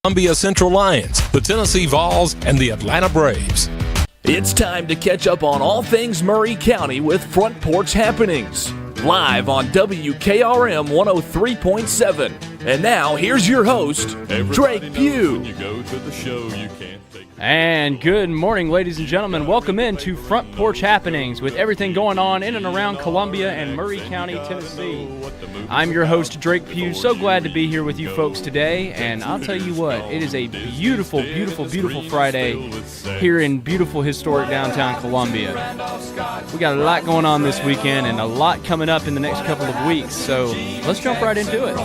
Columbia Central Lions, the Tennessee Vols, and the Atlanta Braves. It's time to catch up on all things Murray County with Front Porch Happenings. Live on WKRM 103.7. And now, here's your host, Drake Pugh. And good morning, ladies and gentlemen. Welcome in to Front Porch Happenings with everything going on in and around Columbia and Murray County, Tennessee. I'm your host, Drake Pugh. So glad to be here with you folks today. And I'll tell you what, it is a beautiful, beautiful, beautiful Friday here in beautiful, historic downtown Columbia. We got a lot going on this weekend and a lot coming up in the next couple of weeks. So let's jump right into it.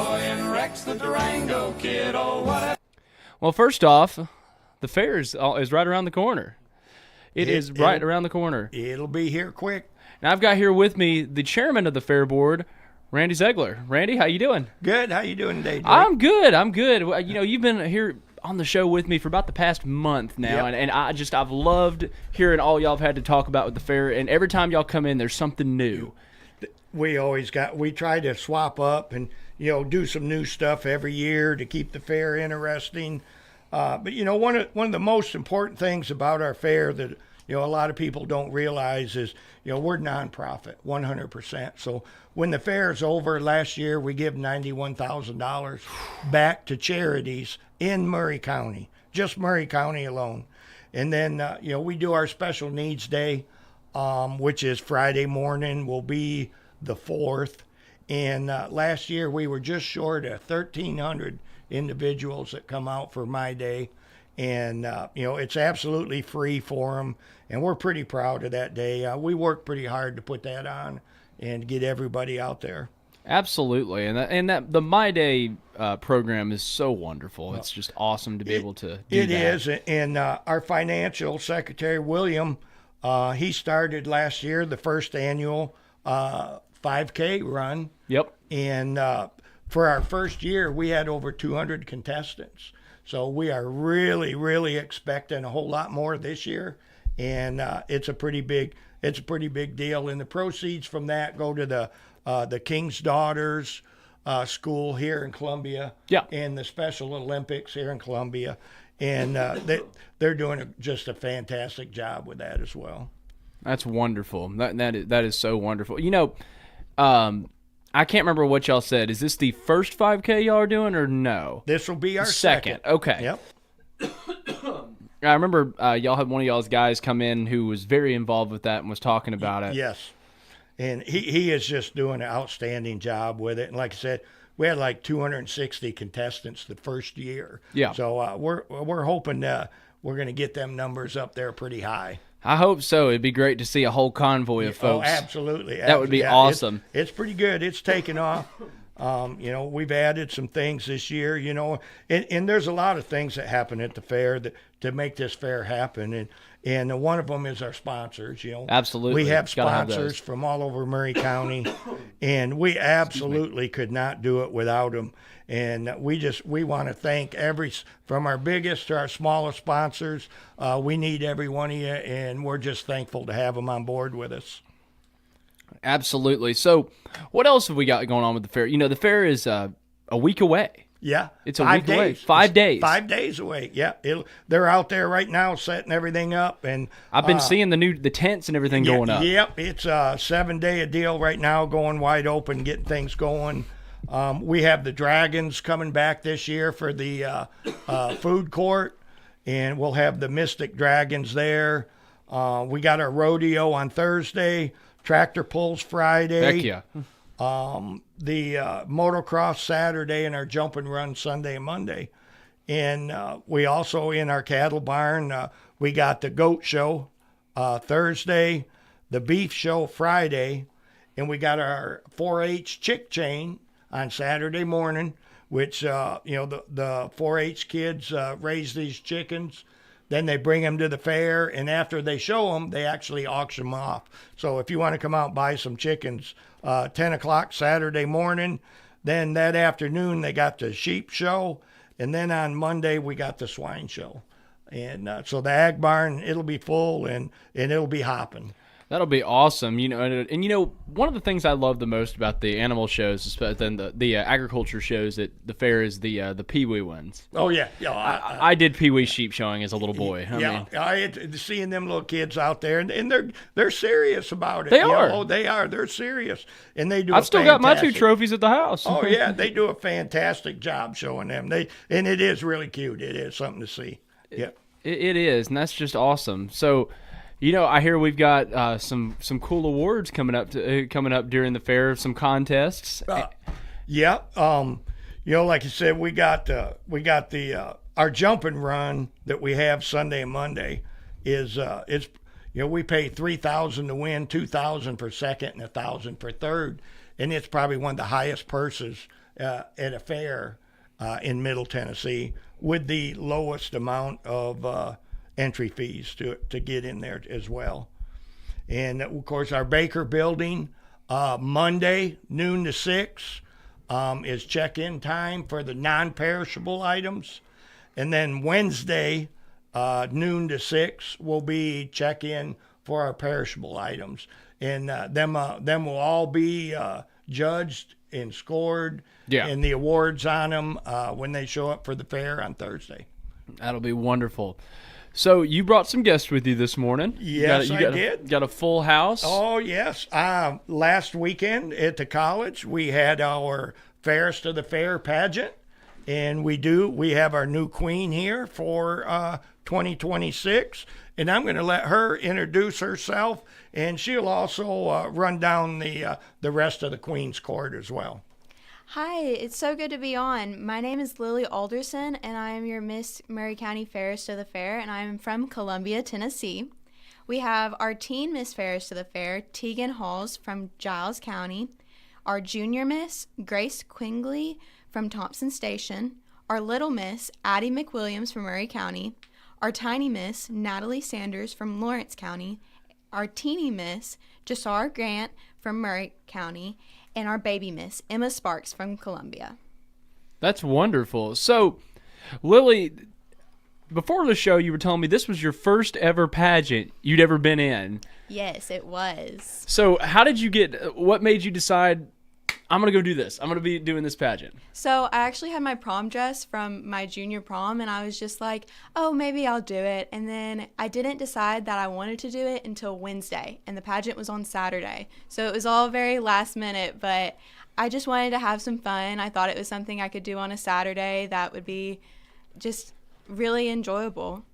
Well, first off, the fair is right around the corner. It is right around the corner. It'll be here quick. Now, I've got here with me the chairman of the fair board, Randy Ziegler. Randy, how you doing? Good. How you doing today, Drake? I'm good. Well, you know, you've been here on the show with me for about the past month now, Yep. and I've loved hearing all y'all have had to talk about with the fair, and every time y'all come in, there's something new. We try to swap up and, do some new stuff every year to keep the fair interesting. But one of the most important things about our fair that a lot of people don't realize is we're nonprofit 100%. So when the fair is over, last year we give $91,000 back to charities in Murray County, just Murray County alone. And then we do our special needs day, which is Friday morning, will be the 4th. And last year we were just short of 1,300 individuals that come out for my day, and it's absolutely free for them, and we're pretty proud of that day. We work pretty hard to put that on and get everybody out there. Absolutely, and the My Day program is so wonderful. It's just awesome to be able to do that. It is, and our financial secretary William, he started last year the first annual 5K run. Yep. And for our first year, we had over 200 contestants. So we are really, really expecting a whole lot more this year. And it's a pretty big deal. And the proceeds from that go to the King's Daughters school here in Columbia. Yeah. And the Special Olympics here in Columbia. And they're doing just a fantastic job with that as well. That's wonderful. That is so wonderful. I can't remember what y'all said. Is this the first 5K y'all are doing or no? This will be our second. Okay. Yep. I remember y'all had one of y'all's guys come in who was very involved with that and was talking about it. Yes. And he is just doing an outstanding job with it. And like I said, we had like 260 contestants the first year. Yeah. So we're hoping we're going to get them numbers up there pretty high. I hope so. It'd be great to see a whole convoy of folks. Oh, absolutely. That would be awesome. It's pretty good. It's taken off. We've added some things this year, and there's a lot of things that happen at the fair to make this fair happen. And one of them is our sponsors, Absolutely. We have sponsors from all over Murray County, and we absolutely could not do it without them. And we want to thank from our biggest to our smallest sponsors. We need every one of you, and we're just thankful to have them on board with us. Absolutely. So what else have we got going on with the fair? The fair is a week away. Yeah. It's a week away. 5 days. 5 days away. Yeah. They're out there right now setting everything up. And I've been seeing the tents and everything going up. Yep. It's a 7-day deal right now, going wide open, getting things going. We have the Dragons coming back this year for the food court, and we'll have the Mystic Dragons there. We got our rodeo on Thursday, tractor pulls Friday. Heck yeah. The motocross Saturday, and our jump and run Sunday and Monday. And we also, in our cattle barn, we got the goat show Thursday, the beef show Friday, and we got our 4-H chick chain on Saturday morning, which, the 4-H kids raise these chickens. Then they bring them to the fair, and after they show them, they actually auction them off. So if you want to come out and buy some chickens, 10 o'clock Saturday morning, then that afternoon they got the sheep show, and then on Monday we got the swine show. And so the ag barn, it'll be full, and it'll be hopping. That'll be awesome. One of the things I love the most about the animal shows, especially the agriculture shows at the fair, is the Pee-wee ones. Oh yeah, I did Pee-wee sheep showing as a little boy. I had seeing them little kids out there, and they're serious about it. They are. Oh, they are. They're serious, and they do. I've still got my 2 trophies at the house. Oh yeah, they do a fantastic job showing them. And it is really cute. It is something to see. Yeah, it is, and that's just awesome. So. I hear we've got some cool awards coming up during the fair, some contests. Yeah. Like you said, we got our jump and run that we have Sunday and Monday is we pay $3,000 to win, $2,000 for second, and $1,000 for third, and it's probably one of the highest purses at a fair in Middle Tennessee, with the lowest amount of entry fees to get in there as well. And of course our Baker building, Monday noon to 6 is check-in time for the non-perishable items, and then Wednesday noon to 6 will be check-in for our perishable items, and them will all be judged and scored, and the awards on them when they show up for the fair on Thursday. That'll be wonderful. So you brought some guests with you this morning. Yes, I did. Got a full house. Oh, yes. Last weekend at the college, we had our Fairest of the Fair pageant, and we have our new queen here for 2026, and I'm going to let her introduce herself, and she'll also run down the rest of the Queen's Court as well. Hi, it's so good to be on. My name is Lily Alderson, and I am your Miss Maury County Fairest of the Fair, and I am from Columbia, Tennessee. We have our teen Miss Fairest of the Fair, Tegan Halls from Giles County, our junior Miss, Grace Quingley from Thompson Station, our little Miss, Addie McWilliams from Maury County, our tiny Miss, Natalie Sanders from Lawrence County, our teeny Miss, Jasar Grant from Maury County, and our baby Miss, Emma Sparks from Columbia. That's wonderful. So, Lily, before the show, you were telling me this was your first ever pageant you'd ever been in. Yes, it was. So, what made you decide, I'm going to go do this. I'm going to be doing this pageant. So I actually had my prom dress from my junior prom, and I was just like, oh, maybe I'll do it. And then I didn't decide that I wanted to do it until Wednesday, and the pageant was on Saturday. So it was all very last minute, but I just wanted to have some fun. I thought it was something I could do on a Saturday that would be just really enjoyable.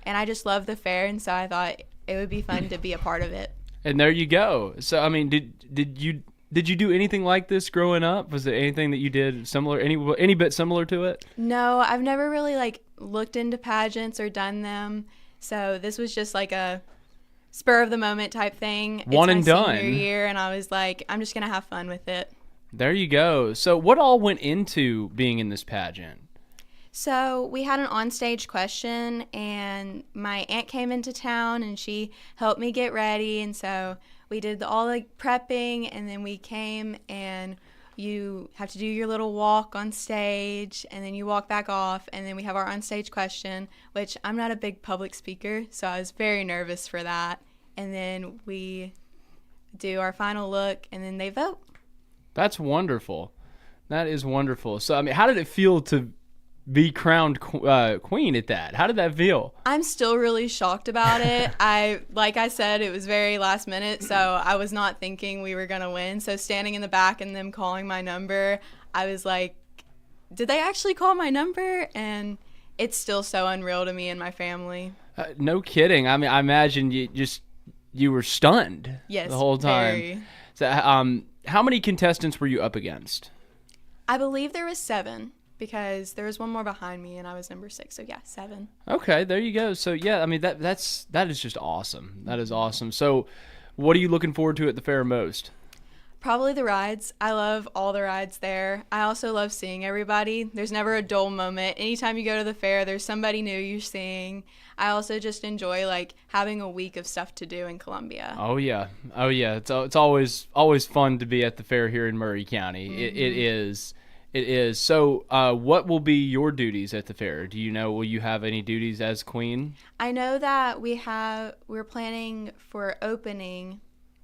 And I just love the fair, and so I thought it would be fun to be a part of it. And there you go. So, I mean, did you do anything like this growing up? Was there anything that you did similar, any bit similar to it? No, I've never really looked into pageants or done them. So this was just like a spur of the moment type thing. One and done. It's my senior year, and I was like, I'm just gonna have fun with it. There you go. So what all went into being in this pageant? So we had an onstage question, and my aunt came into town, and she helped me get ready, and so we did all the prepping, and then we came, and you have to do your little walk on stage, and then you walk back off, and then we have our onstage question, which I'm not a big public speaker, so I was very nervous for that. And then we do our final look, and then they vote. That's wonderful. That is wonderful. So, I mean, how did it feel to be crowned queen at that? How did that feel? I'm still really shocked about it. Like I said, it was very last minute, so I was not thinking we were gonna win. So standing in the back and them calling my number, I was like, did they actually call my number? And it's still so unreal to me and my family. No kidding. I mean, I imagine you were stunned. Yes, the whole time. Very. So, how many contestants were you up against? I believe there was 7. Because there was one more behind me, and I was number 6. So, yeah, 7. Okay, there you go. So, yeah, I mean, that is just awesome. That is awesome. So, what are you looking forward to at the fair most? Probably the rides. I love all the rides there. I also love seeing everybody. There's never a dull moment. Anytime you go to the fair, there's somebody new you're seeing. I also just enjoy, having a week of stuff to do in Columbia. Oh, yeah. It's always fun to be at the fair here in Maury County. Mm-hmm. It is. It is. So, what will be your duties at the fair? Do you know, will you have any duties as queen? I know that we're planning for opening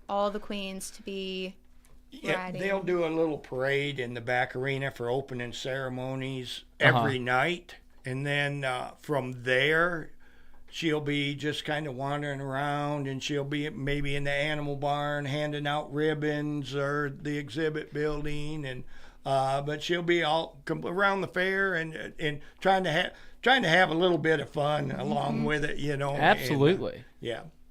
all the queens to be riding. They'll do a little parade in the back arena for opening ceremonies every night. And then from there, she'll be just kind of wandering around, and she'll be maybe in the animal barn handing out ribbons or the exhibit building, and but she'll be all around the fair and trying to have a little bit of fun along with it, you know. Absolutely.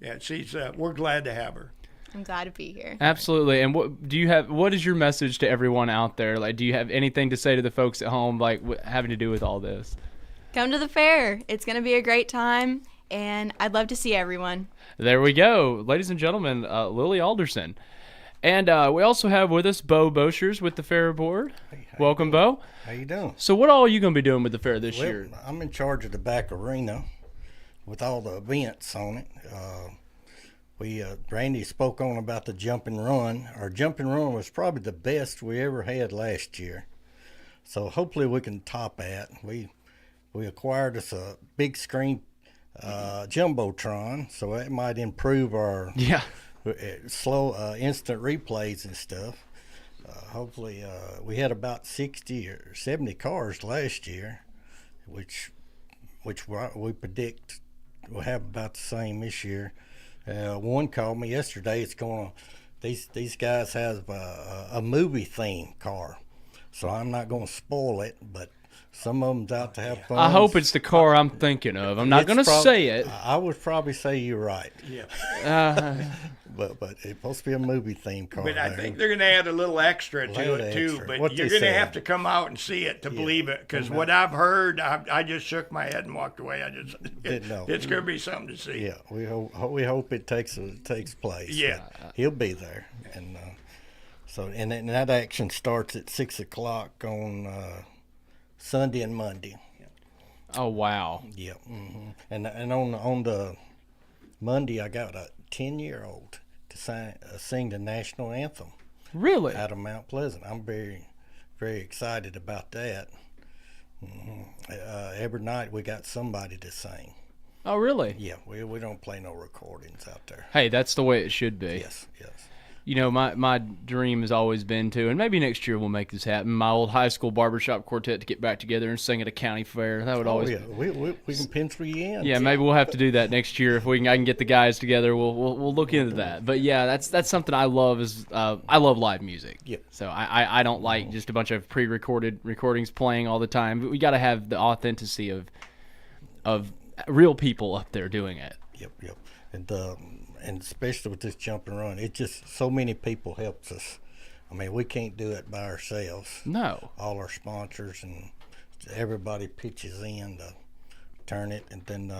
And, she's we're glad to have her. I'm glad to be here. Absolutely. And what is your message to everyone out there? Like, do you have anything to say to the folks at home, like having to do with all this? Come to the fair. It's going to be a great time, and I'd love to see everyone. There we go. Ladies and gentlemen, Lily Alderson. And we also have with us Bo Boschers with the fair board. Hey, welcome, Bo. How you doing? So what all are you going to be doing with the fair this year? I'm in charge of the back arena with all the events on it. Randy spoke on about the jump and run. Our jump and run was probably the best we ever had last year. So hopefully we can top that. We acquired us a big screen jumbotron, so that might improve our slow instant replays and stuff. Hopefully we had about 60 or 70 cars last year, which we predict we'll have about the same this year. One called me yesterday. These guys have a movie theme car, so I'm not going to spoil it, but some of them's out to have fun. I hope it's the car I'm thinking of. I'm not going to say it. I would probably say you're right. Yeah. But it's supposed to be a movie theme car. But I think they're going to add a little extra to it too. Extra. But What you're they going to have said. to come out and see it to believe it. Because what I've heard, I just shook my head and walked away. Didn't know. It's going to be something to see. Yeah, we hope it takes place. Yeah. He'll be there, and and that action starts at 6:00 on Sunday and Monday. Oh, wow. Yeah, and on the Monday I got a 10-year-old to sing the national anthem. Really? Out of Mount Pleasant. I'm very, very excited about that. Every night we got somebody to sing. Oh, really? Yeah, we don't play no recordings out there. Hey, that's the way it should be. Yes. You know, my dream has always been to, and maybe next year we'll make this happen, my old high school barbershop quartet to get back together and sing at a county fair. That would always we can pencil you in. Yeah, maybe we'll have to do that next year if I can get the guys together. We'll look into that. But yeah, that's something I love I love live music. Yep. So I don't like just a bunch of pre-recorded recordings playing all the time. But we got to have the authenticity of real people up there doing it. Yep. And especially with this jump and run, it just so many people helps us. I mean, we can't do it by ourselves. No. All our sponsors and everybody pitches in to turn it. And then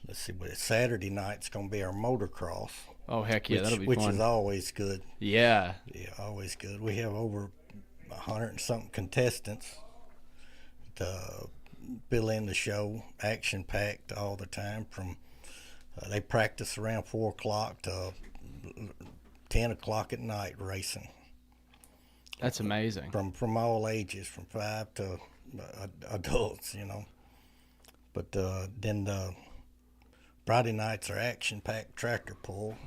let's see, but Saturday night's going to be our motocross. Oh, heck yeah, that'll be fun. Which is always good. Yeah. Yeah, always good. We have over 100 and something contestants to fill in the show, action packed all the time. From they practice around 4:00 to 10:00 at night racing. That's amazing. From all ages, from 5 to adults, you know. But then Friday nights are action-packed tractor pull.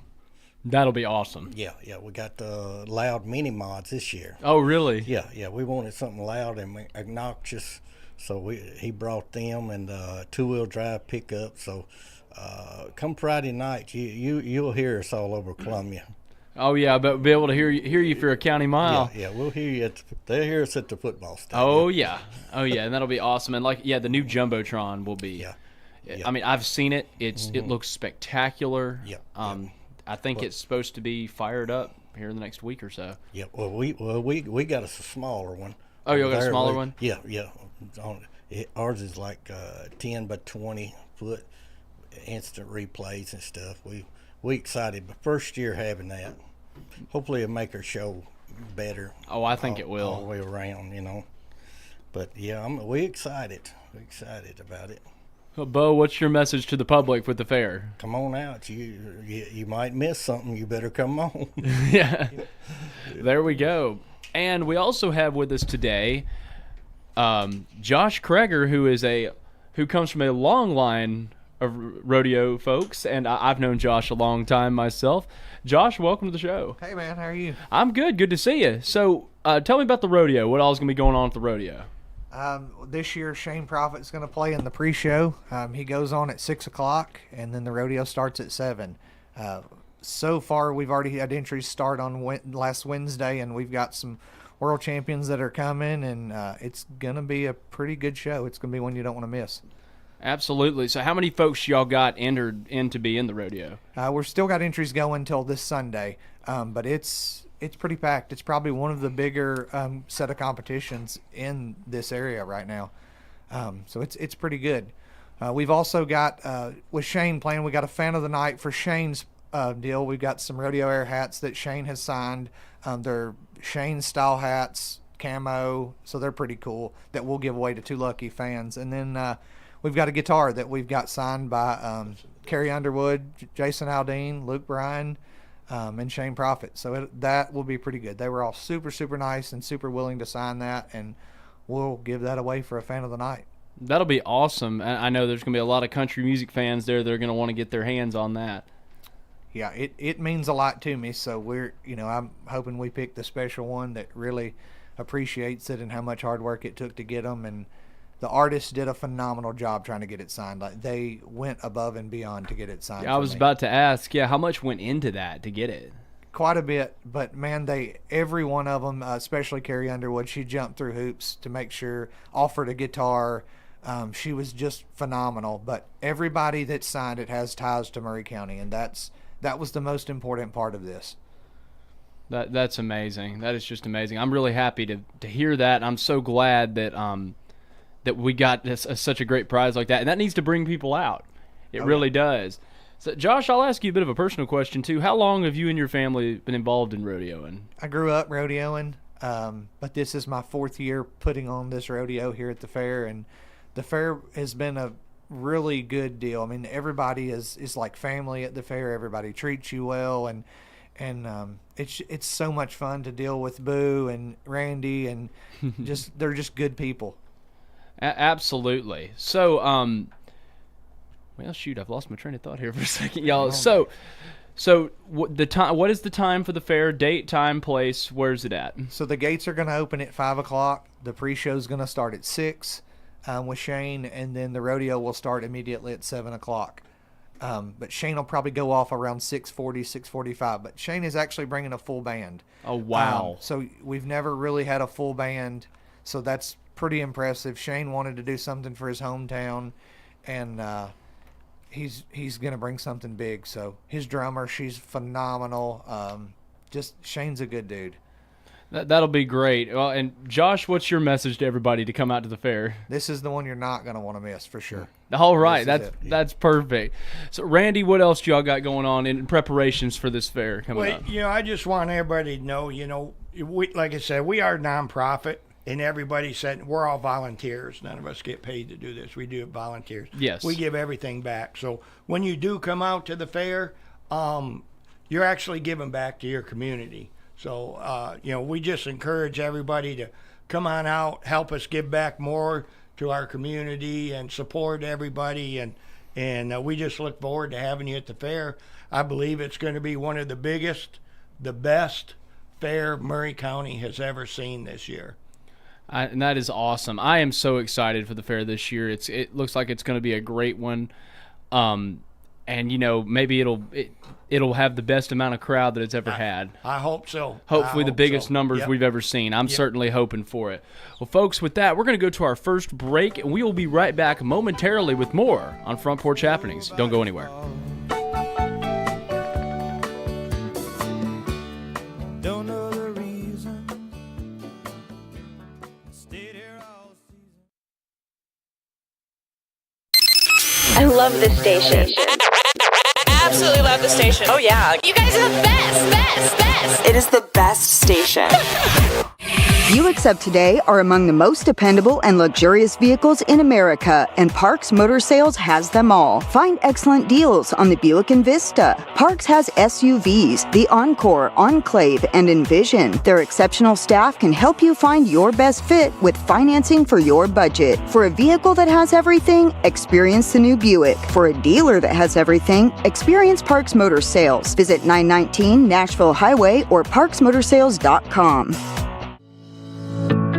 That'll be awesome. Yeah. We got the loud mini mods this year. Oh, really? Yeah. We wanted something loud and obnoxious, so he brought them and two-wheel drive pickup. So come Friday night, you'll hear us all over Columbia. Oh yeah, but be able to hear you for a county mile. Yeah, we'll hear you. They'll hear us at the football stadium. Oh yeah, and that'll be awesome. And the new jumbotron will be. Yeah. I mean, I've seen it. It looks spectacular. Yeah. I think it's supposed to be fired up here in the next week or so. Yeah. Well, we got us a smaller one. Oh, you got a smaller one? Yeah. Ours is like 10 by 20 foot, instant replays and stuff. We excited, but first year having that. Hopefully it'll make our show better. Oh, I think it will. All the way around, you know. But yeah, we excited. We're excited about it. Well, Bo, what's your message to the public with the fair? Come on out. You might miss something. You better come on. Yeah. There we go. And we also have with us today Josh Kreger, who comes from a long line of rodeo folks, and I've known Josh a long time myself. Josh, welcome to the show. Hey, man, how are you? I'm good. Good to see you. So tell me about the rodeo. What all is going to be going on at the rodeo? This year, Shane Prophet's going to play in the pre-show. He goes on at 6 o'clock, and then the rodeo starts at 7. So far, we've already had entries start on last Wednesday, and we've got some world champions that are coming, and it's going to be a pretty good show. It's going to be one you don't want to miss. Absolutely. So how many folks y'all got entered in to be in the rodeo? We're still got entries going until this Sunday, but it's pretty packed. It's probably one of the bigger set of competitions in this area right now. So it's pretty good. We've also got, with Shane playing, we got a fan of the night for Shane's deal. We've got some rodeo air hats that Shane has signed. They're Shane style hats, camo, so they're pretty cool, that we'll give away to 2 lucky fans. And then we've got a guitar that we've got signed by Carrie Underwood, Jason Aldean, Luke Bryan, and Shane Prophet. So that will be pretty good. They were all super, super nice and super willing to sign that, and we'll give that away for a fan of the night. That'll be awesome. I know there's going to be a lot of country music fans there that are going to want to get their hands on that. Yeah, it means a lot to me. So I'm hoping we pick the special one that really appreciates it and how much hard work it took to get them. And the artists did a phenomenal job trying to get it signed. Like, they went above and beyond to get it signed. Yeah, I was about to ask, how much went into that to get it? Quite a bit, but man, every one of them, especially Carrie Underwood, she jumped through hoops to make sure, offered a guitar. She was just phenomenal. But everybody that signed it has ties to Maury County, and that was the most important part of this. That's amazing. That is just amazing. I'm really happy to hear that. I'm so glad that that we got such a great prize like that, and that needs to bring people out. It really does. So, Josh, I'll ask you a bit of a personal question too. How long have you and your family been involved in rodeoing? I grew up rodeoing, but this is my 4th year putting on this rodeo here at the fair, and the fair has been a really good deal. I mean, everybody is like family at the fair. Everybody treats you well, and it's so much fun to deal with Boo and Randy, and they're just good people. Absolutely. So, well, shoot, I've lost my train of thought here for a second, y'all. So the time. What is the time for the fair? Date, time, place. Where's it at? So the gates are going to open at 5 o'clock. The pre-show is going to start at 6 with Shane, and then the rodeo will start immediately at 7 o'clock. But Shane will probably go off around 6:40, 6:45. But Shane is actually bringing a full band. Oh, wow. So we've never really had a full band, so that's pretty impressive. Shane wanted to do something for his hometown, and he's going to bring something big. So his drummer, she's phenomenal. Shane's a good dude. That'll be great. Well, and Josh, what's your message to everybody to come out to the fair? This is the one you're not going to want to miss for sure. All right, that's perfect. So, Randy, what else y'all got going on in preparations for this fair coming up? I just want everybody to know, like I said, we are a nonprofit, and everybody said we're all volunteers. None of us get paid to do this. We do it volunteers. Yes. We give everything back. So when you do come out to the fair, you're actually giving back to your community. So, we just encourage everybody to come on out, help us give back more to our community and support everybody. And we just look forward to having you at the fair. I believe it's going to be one of the biggest, the best fair Maury County has ever seen this year. And that is awesome. I am so excited for the fair this year. It looks like it's going to be a great one. And maybe it'll have the best amount of crowd that it's ever had. I hope so. Hopefully the biggest numbers we've ever seen. I'm certainly hoping for it. Well, folks, with that, we're going to go to our first break, and we will be right back momentarily with more on Front Porch Happenings. Don't go anywhere. Don't know the reason. Stayed here all season. I love this station. Absolutely love the station. Oh, yeah. You guys are the best. It is the best station. Buicks of today are among the most dependable and luxurious vehicles in America, and Parks Motor Sales has them all. Find excellent deals on the Buick Envista. Parks has SUVs, the Encore, Enclave, and Envision. Their exceptional staff can help you find your best fit with financing for your budget. For a vehicle that has everything, experience the new Buick. For a dealer that has everything, experience Parks Motor Sales. Visit 919 Nashville Highway or parksmotorsales.com.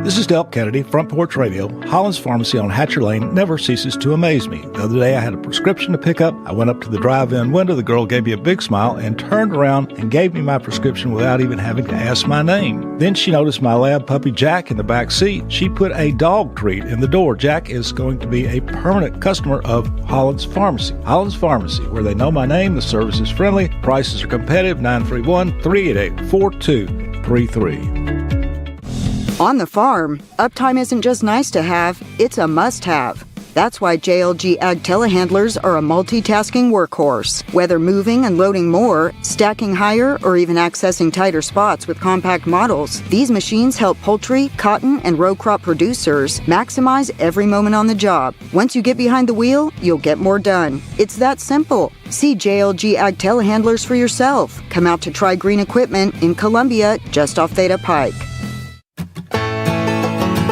This is Delp Kennedy, Front Porch Radio. Holland's Pharmacy on Hatcher Lane never ceases to amaze me. The other day I had a prescription to pick up. I went up to the drive-in window. The girl gave me a big smile and turned around and gave me my prescription without even having to ask my name. Then she noticed my lab puppy Jack in the back seat. She put a dog treat in the door. Jack is going to be a permanent customer of Holland's Pharmacy. Holland's Pharmacy, where they know my name, the service is friendly, prices are competitive, 931-388-4233. On the farm, uptime isn't just nice to have, it's a must-have. That's why JLG Ag telehandlers are a multitasking workhorse. Whether moving and loading more, stacking higher, or even accessing tighter spots with compact models, these machines help poultry, cotton, and row crop producers maximize every moment on the job. Once you get behind the wheel, you'll get more done. It's that simple. See JLG Ag telehandlers for yourself. Come out to try Green Equipment in Columbia, just off Theta Pike.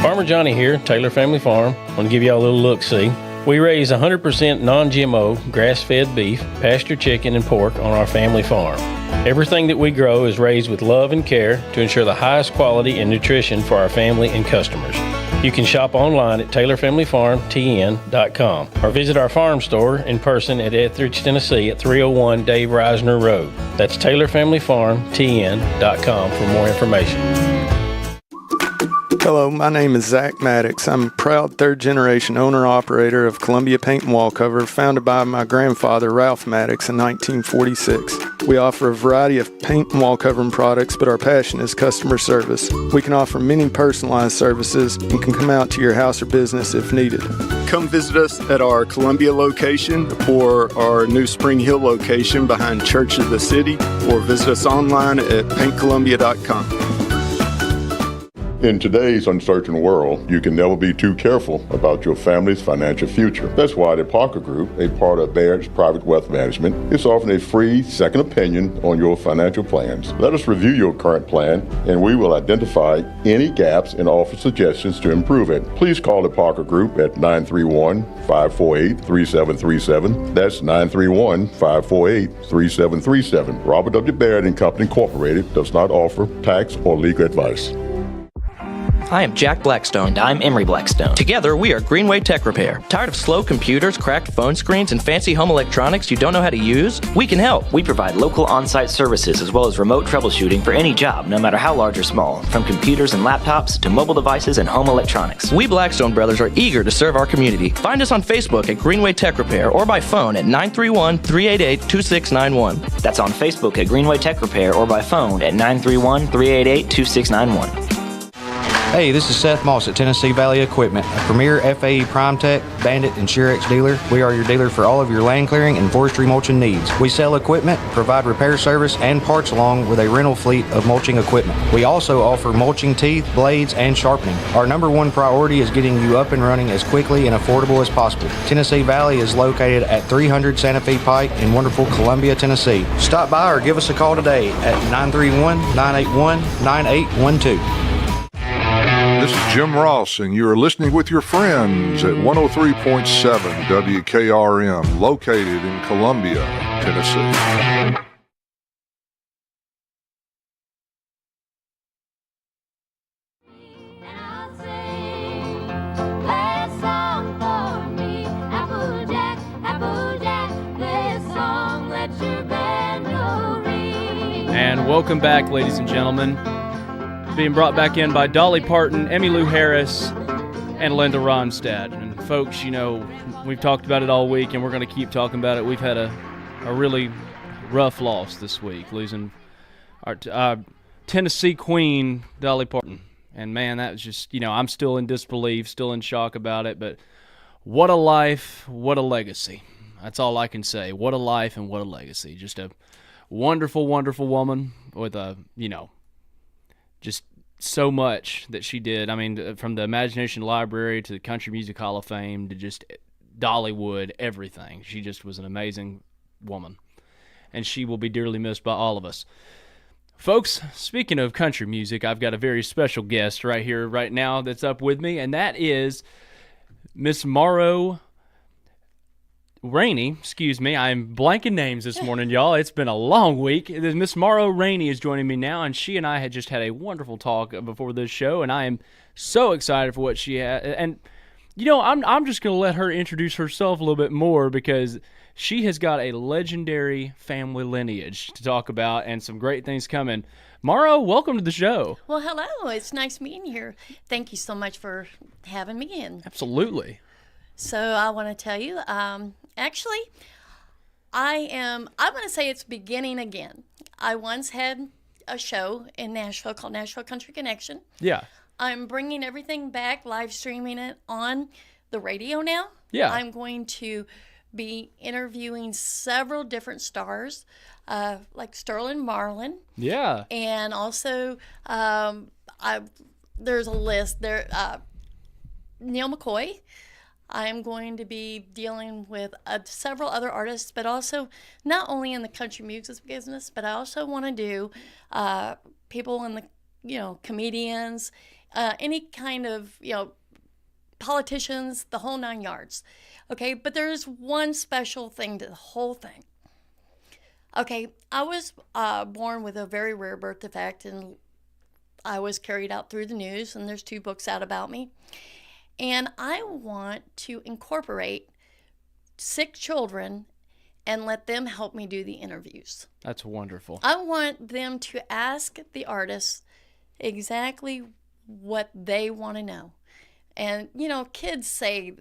Farmer Johnny here, Taylor Family Farm. I want to give y'all a little look-see. We raise 100% non-GMO, grass-fed beef, pasture chicken, and pork on our family farm. Everything that we grow is raised with love and care to ensure the highest quality and nutrition for our family and customers. You can shop online at TaylorFamilyFarmTN.com or visit our farm store in person at Etheridge, Tennessee at 301 Dave Reisner Road. That's TaylorFamilyFarmTN.com for more information. Hello, my name is Zach Maddox. I'm a proud third-generation owner-operator of Columbia Paint and Wall Cover, founded by my grandfather, Ralph Maddox, in 1946. We offer a variety of paint and wall covering products, but our passion is customer service. We can offer many personalized services and can come out to your house or business if needed. Come visit us at our Columbia location or our new Spring Hill location behind Church of the City, or visit us online at paintcolumbia.com. In today's uncertain world, you can never be too careful about your family's financial future. That's why the Parker Group, a part of Baird's Private Wealth Management, is offering a free second opinion on your financial plans. Let us review your current plan, and we will identify any gaps and offer suggestions to improve it. Please call the Parker Group at 931-548-3737. That's 931-548-3737. Robert W. Baird and Company Incorporated does not offer tax or legal advice. I am Jack Blackstone. And I'm Emery Blackstone. Together, we are Greenway Tech Repair. Tired of slow computers, cracked phone screens, and fancy home electronics you don't know how to use? We can help. We provide local on-site services as well as remote troubleshooting for any job, no matter how large or small, from computers and laptops to mobile devices and home electronics. We Blackstone brothers are eager to serve our community. Find us on Facebook at Greenway Tech Repair or by phone at 931-388-2691. That's on Facebook at Greenway Tech Repair or by phone at 931-388-2691. Hey, this is Seth Moss at Tennessee Valley Equipment, a premier FAE PrimeTech, Bandit, and Shurex dealer. We are your dealer for all of your land clearing and forestry mulching needs. We sell equipment, provide repair service, and parts along with a rental fleet of mulching equipment. We also offer mulching teeth, blades, and sharpening. Our number one priority is getting you up and running as quickly and affordable as possible. Tennessee Valley is located at 300 Santa Fe Pike in wonderful Columbia, Tennessee. Stop by or give us a call today at 931-981-9812. This is Jim Ross, and you are listening with your friends at 103.7 WKRM, located in Columbia, Tennessee. And welcome back, ladies and gentlemen. Being brought back in by Dolly Parton, Emmylou Harris, and Linda Ronstadt. And folks, you know, we've talked about it all week, and we're going to keep talking about it. We've had a really rough loss this week, losing our Tennessee Queen, Dolly Parton. And, man, that was just, you know, I'm still in disbelief, still in shock about it. But what a life, what a legacy. That's all I can say. What a life and what a legacy. Just a wonderful, wonderful woman with a, you know, just so much that she did. I mean, from the Imagination Library to the Country Music Hall of Fame to just Dollywood, everything. She just was an amazing woman, and she will be dearly missed by all of us. Folks, speaking of country music, I've got a very special guest right here, right now, that's up with me, and that is Miss Morrow Rainey. Excuse me, I'm blanking names this morning, y'all. It's been a long week. Miss Morrow Rainey is joining me now, and she and I had just had a wonderful talk before this show, and I am so excited for what she has. And you know, I'm just going to let her introduce herself a little bit more, because she has got a legendary family lineage to talk about and some great things coming. Morrow, welcome to the show. Well, hello. It's nice meeting you here. Thank you so much for having me in. Absolutely. So I want to tell you, actually, I'm going to say it's beginning again. I once had a show in Nashville called Nashville Country Connection. Yeah. I'm bringing everything back, live streaming it on the radio now. Yeah. I'm going to be interviewing several different stars, like Sterling Marlin. Yeah. And also, there's a list there. Neil McCoy. I'm going to be dealing with several other artists, but also not only in the country music business, but I also want to do people in the, comedians, any kind of, politicians, the whole 9 yards. Okay, but there's one special thing to the whole thing. Okay, I was born with a very rare birth defect, and I was carried out through the news, and there's 2 books out about me. And I want to incorporate sick children and let them help me do the interviews. That's wonderful. I want them to ask the artists exactly what they want to know. And, kids say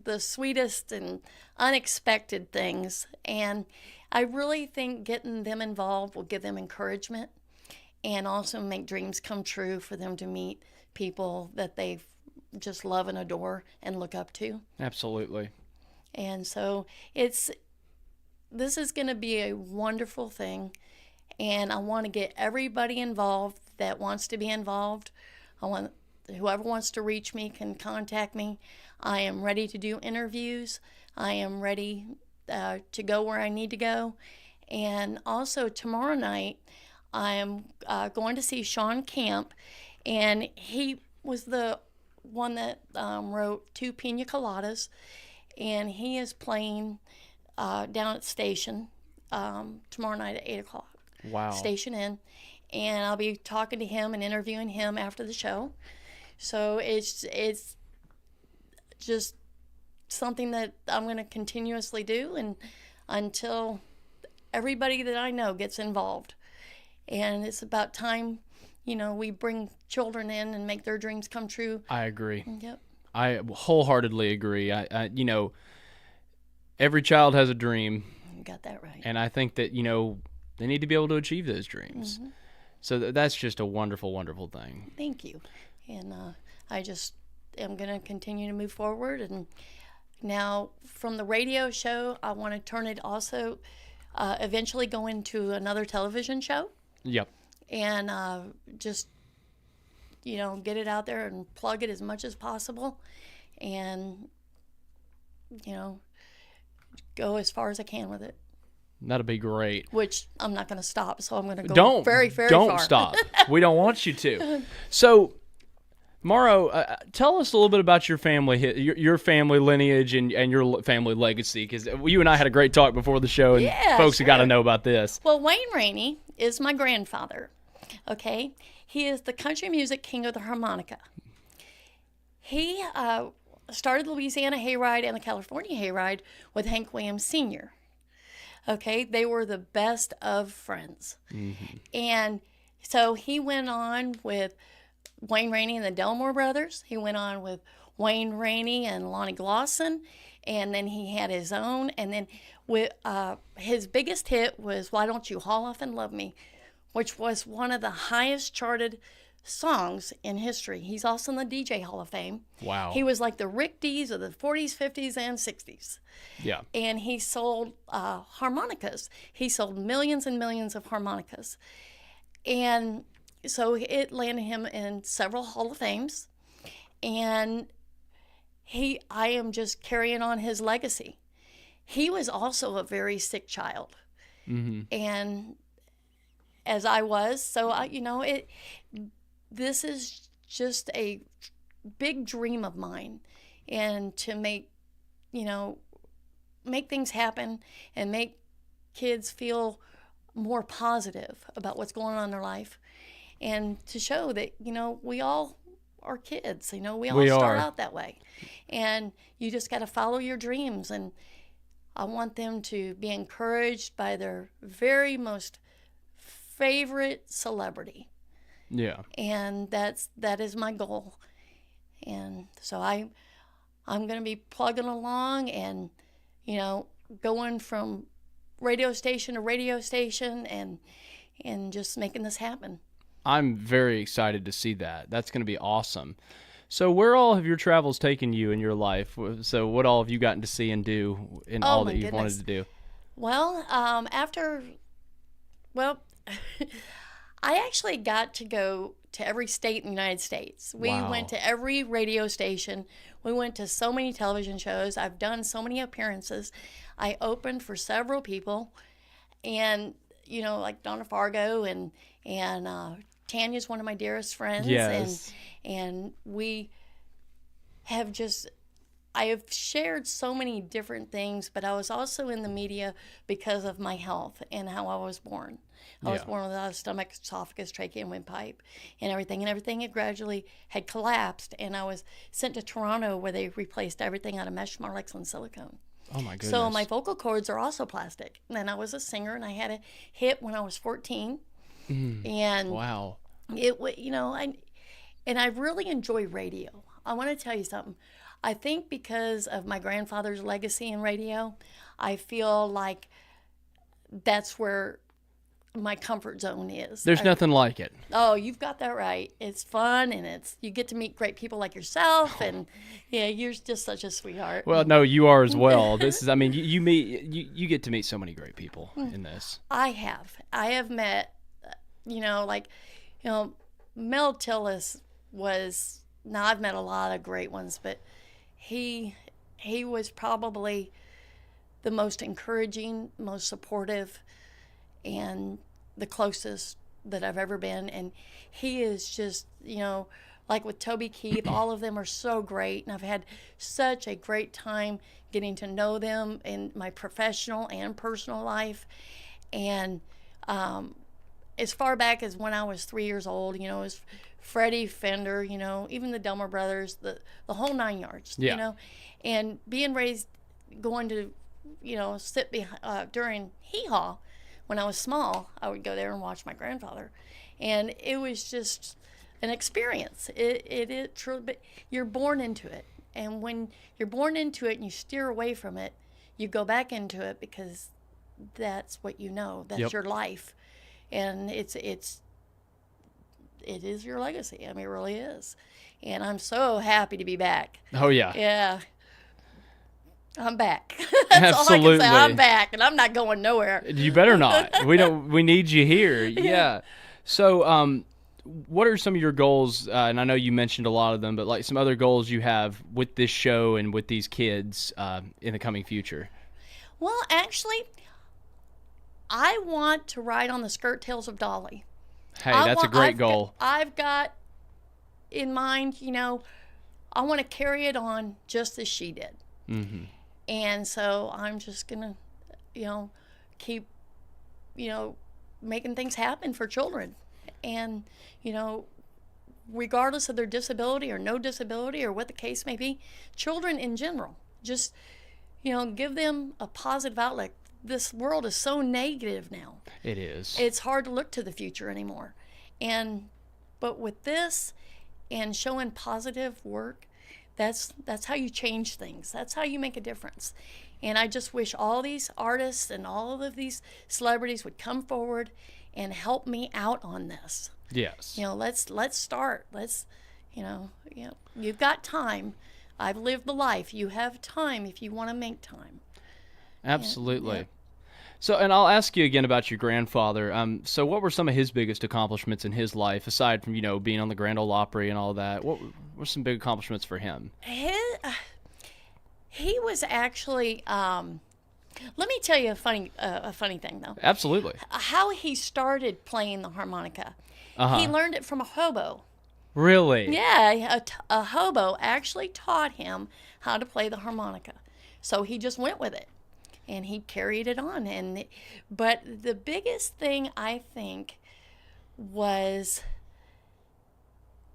the sweetest and unexpected things. And I really think getting them involved will give them encouragement and also make dreams come true for them to meet people that they just love and adore and look up to. Absolutely. And so this is going to be a wonderful thing. And I want to get everybody involved that wants to be involved. Whoever wants to reach me can contact me. I am ready to do interviews. I am ready to go where I need to go. And also tomorrow night, I am going to see Sean Camp, and he was the one that wrote 2 Pina Coladas, and he is playing down at Station tomorrow night at 8 o'clock. Wow. Station Inn. And I'll be talking to him and interviewing him after the show. So it's just something that I'm going to continuously do, and until everybody that I know gets involved. And it's about time, we bring children in and make their dreams come true. I agree. Yep. I wholeheartedly agree. Every child has a dream. You got that right. And I think that, they need to be able to achieve those dreams. Mm-hmm. So that's just a wonderful, wonderful thing. Thank you. And I just am going to continue to move forward. And now from the radio show, I want to turn it also, eventually go into another television show. Yep. And just, get it out there and plug it as much as possible. And, go as far as I can with it. That'd be great. Which I'm not going to stop, so I'm going to go very, very far. Don't stop. We don't want you to. So, Morrow, tell us a little bit about your family, your family lineage, and your family legacy, because you and I had a great talk before the show, and folks have got to know about this. Well, Wayne Rainey is my grandfather. Okay, he is the country music king of the harmonica. He started the Louisiana Hayride and the California Hayride with Hank Williams Sr. Okay, they were the best of friends. Mm-hmm. And so he went on with Wayne Rainey and the Delmore Brothers. He went on with Wayne Rainey and Lonnie Glosson. And then he had his own. And then with his biggest hit was Why Don't You Haul Off and Love Me, which was one of the highest charted songs in history. He's also in the DJ Hall of Fame. Wow. He was like the Rick Dees of the 40s, 50s, and 60s. Yeah. And he sold harmonicas. He sold millions and millions of harmonicas. And so it landed him in several Hall of Fames, and I am just carrying on his legacy. He was also a very sick child, and as I was, so this is just a big dream of mine, and to make things happen and make kids feel more positive about what's going on in their life, and to show that we all are kids. We all start out that way, and you just got to follow your dreams. And I want them to be encouraged by their very most favorite celebrity. Yeah. And that is my goal. And so I'm going to be plugging along and going from radio station to radio station and just making this happen. I'm very excited to see that. That's going to be awesome. So where all have your travels taken you in your life? So what all have you gotten to see and do in all that you've wanted to do? Well, I actually got to go to every state in the United States. We went to every radio station. We went to so many television shows. I've done so many appearances. I opened for several people, and like Donna Fargo and Tanya's one of my dearest friends. Yes. And we have I have shared so many different things, but I was also in the media because of my health and how I was born. I was born without a stomach, esophagus, trachea, and windpipe, and everything. And everything had gradually had collapsed, and I was sent to Toronto where they replaced everything out of mesh, Marlex, and silicone. Oh my goodness. So my vocal cords are also plastic. And I was a singer, and I had a hit when I was 14. And wow. And I really enjoy radio. I want to tell you something. I think because of my grandfather's legacy in radio, I feel like that's where my comfort zone is. There's nothing like it. Oh, you've got that right. It's fun, and you get to meet great people like yourself, and you're just such a sweetheart. Well, no, you are as well. This is, you get to meet so many great people in this. I have met, Mel Tillis was. Now I've met a lot of great ones, but he was probably the most encouraging, most supportive, and the closest that I've ever been. And he is just, like with Toby Keith, all of them are so great. And I've had such a great time getting to know them in my professional and personal life. And as far back as when I was 3 years old, it was Freddie Fender, even the Delmer brothers, the whole 9 yards, and being raised, going to, sit behind, during hee-haw. When I was small, I would go there and watch my grandfather, and it was just an experience. It truly, but you're born into it, and when you're born into it and you steer away from it, you go back into it because that's what you know. That's your life, and it is your legacy. It really is, and I'm so happy to be back. Oh yeah. Yeah. I'm back. That's Absolutely. all I can say. I'm back, and I'm not going nowhere. You better not. We need you here. Yeah. So, what are some of your goals? And I know you mentioned a lot of them, but like some other goals you have with this show and with these kids in the coming future. Well, actually, I want to ride on the skirt tails of Dolly. Hey, that's a great goal. I've got in mind, I want to carry it on just as she did. Mm-hmm. And so I'm just going to, keep, making things happen for children. And, regardless of their disability or no disability or what the case may be, children in general, just, give them a positive outlook. This world is so negative now. It is. It's hard to look to the future anymore. But with this and showing positive work, that's how you change things. That's how you make a difference. And I just wish all these artists and all of these celebrities would come forward and help me out on this. Yes. Let's start. You've got time. I've lived the life. You have time if you want to make time. Absolutely. Yeah. So, and I'll ask you again about your grandfather. So what were some of his biggest accomplishments in his life, aside from, being on the Grand Ole Opry and all that? What were some big accomplishments for him? He was actually, let me tell you a funny thing, though. Absolutely. How he started playing the harmonica. Uh-huh. He learned it from a hobo. Really? Yeah, a hobo actually taught him how to play the harmonica. So he just went with it, and he carried it on. But the biggest thing, I think, was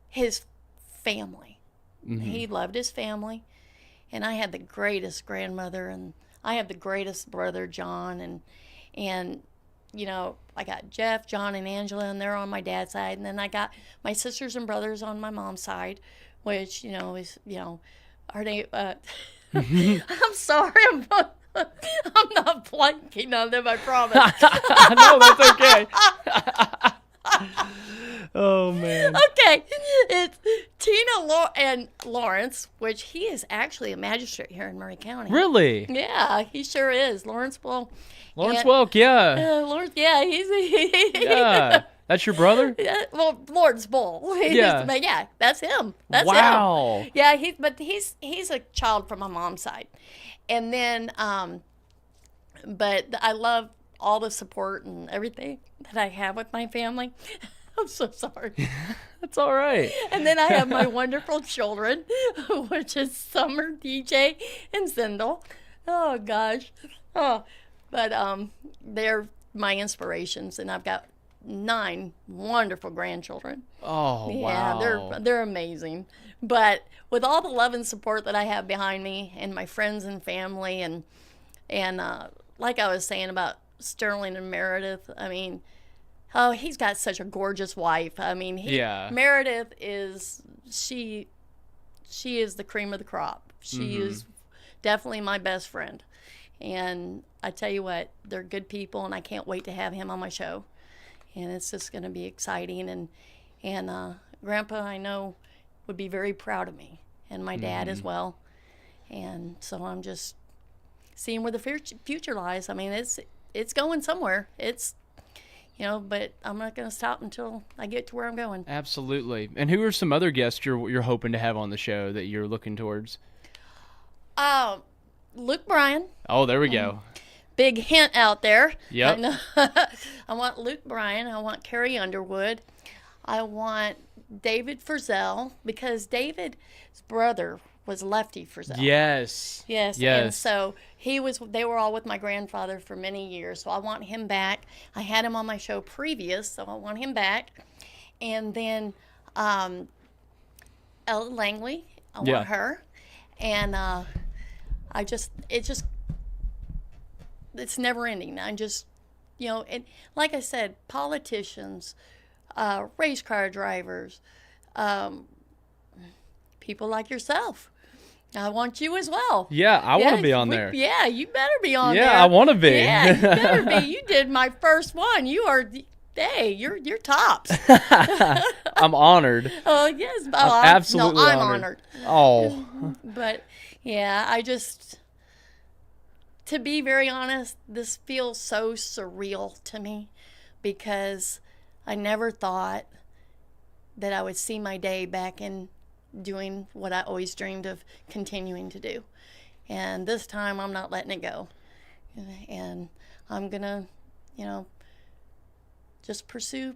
his family. Mm-hmm. He loved his family, and I had the greatest grandmother, and I have the greatest brother, John, and I got Jeff, John, and Angela, and they're on my dad's side, and then I got my sisters and brothers on my mom's side, which is are they? I'm sorry, I'm not blanking on them, I promise. No, that's okay. Oh, man. Okay, it's Tina and Lawrence, which he is actually a magistrate here in Murray County. Really? Yeah, he sure is. Lawrence Welk, yeah. Lawrence, yeah, Yeah. That's your brother? Yeah, well, Lawrence Bull. Yeah. But yeah, that's him. That's wow. him. Yeah, he's a child from my mom's side. And then, but I love all the support and everything that I have with my family. I'm so sorry. That's all right. And then I have my wonderful children, which is Summer, DJ, and Zindel. Oh, gosh. Oh, but they're my inspirations, and I've got 9 wonderful grandchildren. Oh, wow. Yeah, they're amazing. But with all the love and support that I have behind me, and my friends and family, and like I was saying about Sterling and Meredith, I mean, oh, he's got such a gorgeous wife. I mean, Meredith she is the cream of the crop. She is definitely my best friend. And I tell you what, they're good people, and I can't wait to have him on my show. And it's just going to be exciting. And Grandpa, I know, would be very proud of me, and my dad as well. And so I'm just seeing where the future lies. I mean, it's going somewhere. It's, but I'm not going to stop until I get to where I'm going. Absolutely. And who are some other guests you're hoping to have on the show that you're looking towards? Luke Bryan. Oh, there we go. Big hint out there. Yep. I want Luke Bryan. I want Carrie Underwood. I want David Frizzell, because David's brother was Lefty Frizzell. Yes. Yes. And so they were all with my grandfather for many years. So I want him back. I had him on my show previous, so I want him back. And then Ella Langley, I want her. And it's never ending. I'm just, and like I said, politicians, race car drivers, people like yourself. I want you as well. Yeah, I want to be on there. Yeah, you better be on there. Yeah, I want to be. Yeah, you better be. You did my first one. You are, you're tops. I'm honored. Oh, yes. I'm absolutely I'm honored. Oh. But, yeah, to be very honest, this feels so surreal to me, because I never thought that I would see my day back in doing what I always dreamed of continuing to do. And this time I'm not letting it go. And I'm going to, just pursue.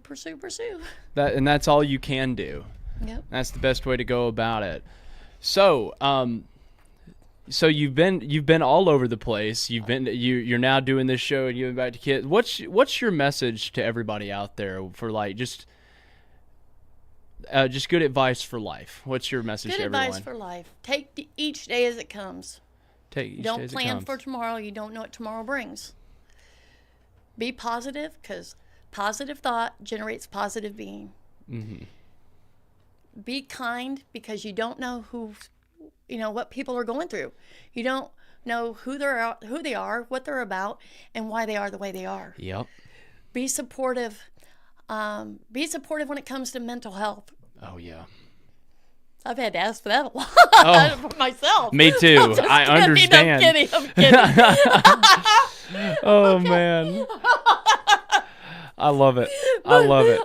That's all you can do. Yep. That's the best way to go about it. So, so you've been all over the place. You're now doing this show and you've been back to kids. What's your message to everybody out there for just good advice for life? What's your message to everyone? Good advice for life. Take each day as it comes. Don't plan for tomorrow. You don't know what tomorrow brings. Be positive, because positive thought generates positive being. Mm-hmm. Be kind, because you don't know what people are going through. You don't know who they are, what they're about, and why they are the way they are. Yep. Be supportive. Be supportive when it comes to mental health. Oh, yeah. I've had to ask for that a lot for myself. Me too. I understand. I'm kidding. Oh, man. I love it. I love it.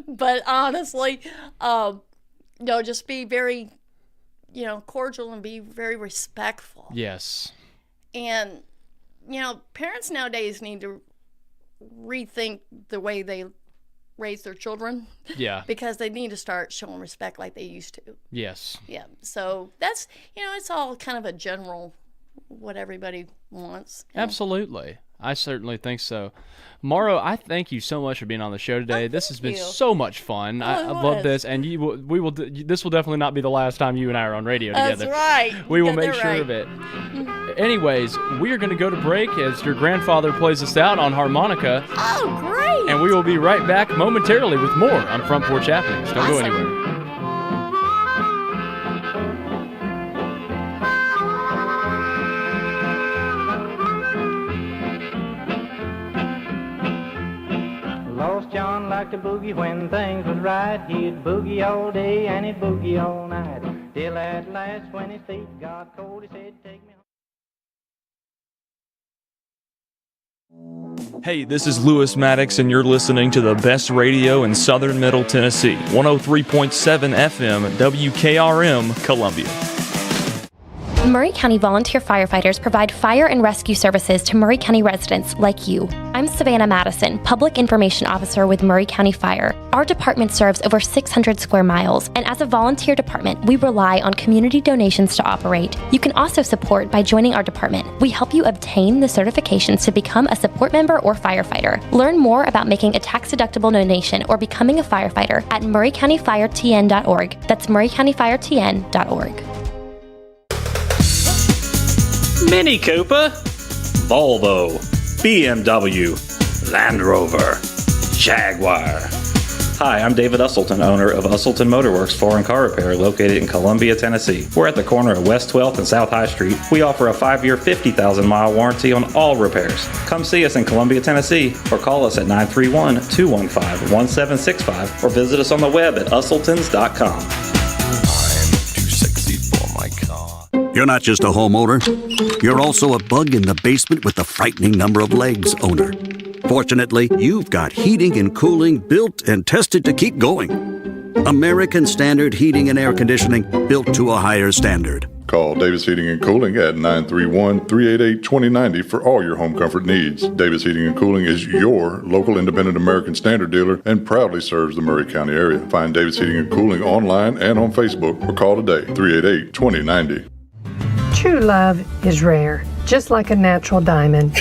But honestly, just be very, cordial and be very respectful. Yes. And, parents nowadays need to rethink the way they raise their children. Yeah. Because they need to start showing respect like they used to. Yes. Yeah. So that's, it's all kind of a general what everybody wants. Absolutely. I certainly think so. Morrow, I thank you so much for being on the show today. This has been so much fun. I love this, and this will definitely not be the last time you and I are on radio together. That's right. We will make sure of it. Anyways, we are going to go to break as your grandfather plays us out on harmonica. Oh, great! And we will be right back momentarily with more on Front Porch Happenings. Don't go anywhere. John liked to boogie when things was right. He'd boogie all day and he'd boogie all night. Till at last when his feet got cold, he said, take me home. Hey, this is Lewis Maddox, and you're listening to the best radio in southern Middle Tennessee. 103.7 FM, WKRM, Columbia. Maury County volunteer firefighters provide fire and rescue services to Maury County residents like you. I'm Savannah Madison, Public Information Officer with Maury County Fire. Our department serves over 600 square miles, and as a volunteer department, we rely on community donations to operate. You can also support by joining our department. We help you obtain the certifications to become a support member or firefighter. Learn more about making a tax-deductible donation or becoming a firefighter at murraycountyfiretn.org. That's murraycountyfiretn.org. Mini Cooper, Volvo, BMW, Land Rover, Jaguar. Hi, I'm David Usselton, owner of Usselton Motorworks Foreign Car Repair located in Columbia, Tennessee. We're at the corner of West 12th and South High Street. We offer a 5-year, 50,000-mile warranty on all repairs. Come see us in Columbia, Tennessee, or call us at 931-215-1765 or visit us on the web at usseltons.com. You're not just a homeowner. You're also a bug in the basement with the frightening number of legs owner. Fortunately, you've got heating and cooling built and tested to keep going. American Standard Heating and Air Conditioning, built to a higher standard. Call Davis Heating and Cooling at 931-388-2090 for all your home comfort needs. Davis Heating and Cooling is your local independent American Standard dealer and proudly serves the Maury County area. Find Davis Heating and Cooling online and on Facebook or call today, 388-2090. True love is rare, just like a natural diamond.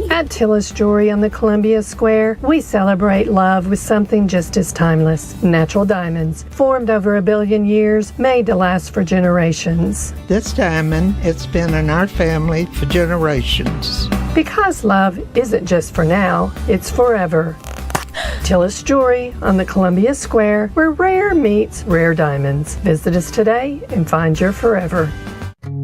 At Tillis Jewelry on the Columbia Square, we celebrate love with something just as timeless. Natural diamonds, formed over 1 billion years, made to last for generations. This diamond, it's been in our family for generations. Because love isn't just for now, it's forever. Tillis Jewelry on the Columbia Square, where rare meets rare diamonds. Visit us today and find your forever.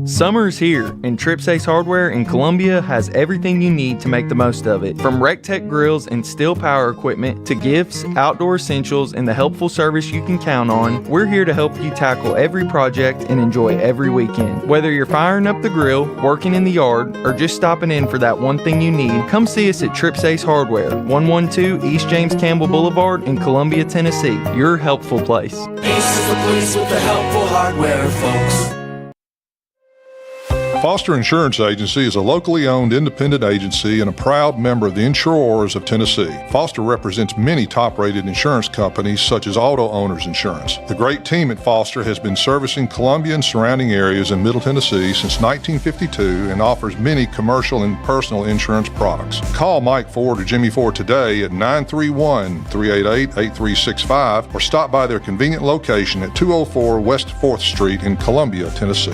Summer's here, and Trips Ace Hardware in Columbia has everything you need to make the most of it. From RecTech grills and steel power equipment to gifts, outdoor essentials, and the helpful service you can count on, we're here to help you tackle every project and enjoy every weekend. Whether you're firing up the grill, working in the yard, or just stopping in for that one thing you need, come see us at Trips Ace Hardware, 112 East James Campbell Boulevard in Columbia, Tennessee. Your helpful place. Ace is the place with the helpful hardware, folks. Foster Insurance Agency is a locally owned independent agency and a proud member of the Insurers of Tennessee. Foster represents many top-rated insurance companies such as Auto Owners Insurance. The great team at Foster has been servicing Columbia and surrounding areas in Middle Tennessee since 1952 and offers many commercial and personal insurance products. Call Mike Ford or Jimmy Ford today at 931-388-8365 or stop by their convenient location at 204 West 4th Street in Columbia, Tennessee.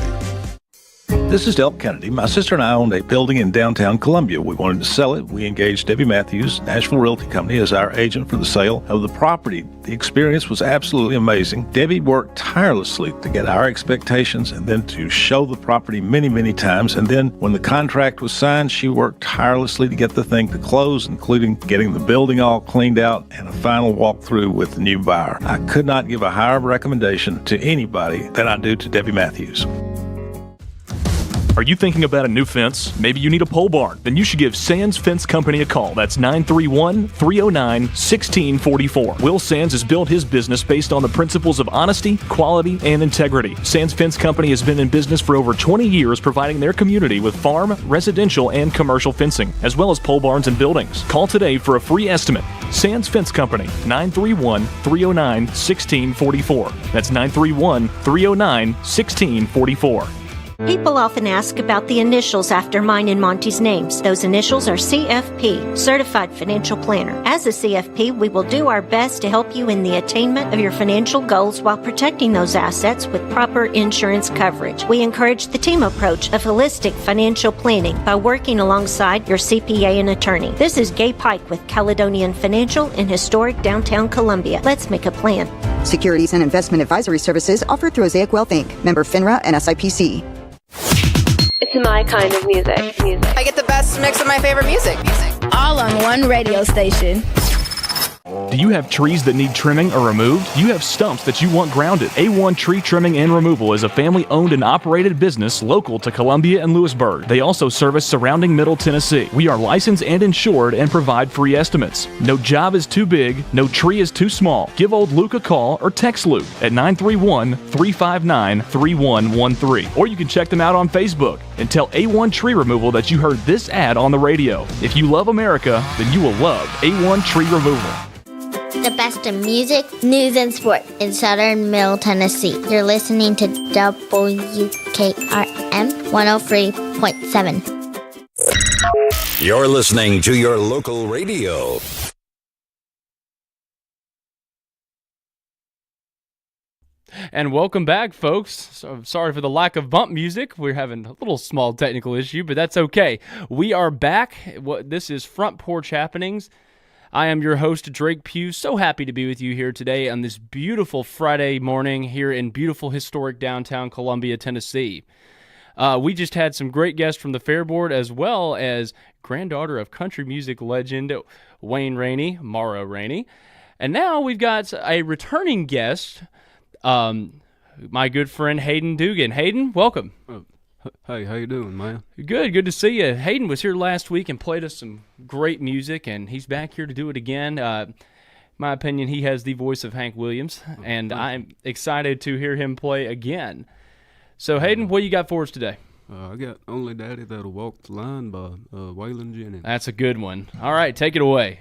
This is Delp Kennedy. My sister and I owned a building in downtown Columbia. We wanted to sell it. We engaged Debbie Matthews, Nashville Realty Company, as our agent for the sale of the property. The experience was absolutely amazing. Debbie worked tirelessly to get our expectations and then to show the property many, many times. And then when the contract was signed, she worked tirelessly to get the thing to close, including getting the building all cleaned out and a final walkthrough with the new buyer. I could not give a higher recommendation to anybody than I do to Debbie Matthews. Are you thinking about a new fence? Maybe you need a pole barn? Then you should give Sands Fence Company a call. That's 931-309-1644. Will Sands has built his business based on the principles of honesty, quality, and integrity. Sands Fence Company has been in business for over 20 years, providing their community with farm, residential, and commercial fencing, as well as pole barns and buildings. Call today for a free estimate. Sands Fence Company, 931-309-1644. That's 931-309-1644. People often ask about the initials after mine and Monty's names. Those initials are CFP, Certified Financial Planner. As a CFP, we will do our best to help you in the attainment of your financial goals while protecting those assets with proper insurance coverage. We encourage the team approach of holistic financial planning by working alongside your CPA and attorney. This is Gay Pike with Caledonian Financial in historic downtown Columbia. Let's make a plan. Securities and investment advisory services offered through Osaic Wealth Inc., member FINRA and SIPC. It's my kind of music. I get the best mix of my favorite music. All on one radio station. Do you have trees that need trimming or removed? Do you have stumps that you want grounded? A1 Tree Trimming and Removal is a family-owned and operated business local to Columbia and Lewisburg. They also service surrounding Middle Tennessee. We are licensed and insured and provide free estimates. No job is too big, no tree is too small. Give old Luke a call or text Luke at 931-359-3113. Or you can check them out on Facebook and tell A1 Tree Removal that you heard this ad on the radio. If you love America, then you will love A1 Tree Removal. The best in music, news, and sport in southern Middle Tennessee. You're listening to WKRM 103.7. You're listening to your local radio. And welcome back, folks. So, sorry for the lack of bump music. We're having a little small technical issue, but that's okay. We are back. This is Front Porch Happenings. I am your host, Drake Pugh. So happy to be with you here today on this beautiful Friday morning here in beautiful historic downtown Columbia, Tennessee. We just had some great guests from the Fair Board, as well as granddaughter of country music legend Wayne Rainey, Mara Rainey. And now we've got a returning guest, my good friend Hayden Dugan. Hayden, welcome. Hey, how you doing, man? Good to see you. Hayden was here last week and played us some great music, and he's back here to do it again. My opinion, he has the voice of Hank Williams, and I'm excited to hear him play again. So, Hayden, what you got for us today? I got Only Daddy That'll Walk the Line by Waylon Jennings. That's a good one. All right, take it away.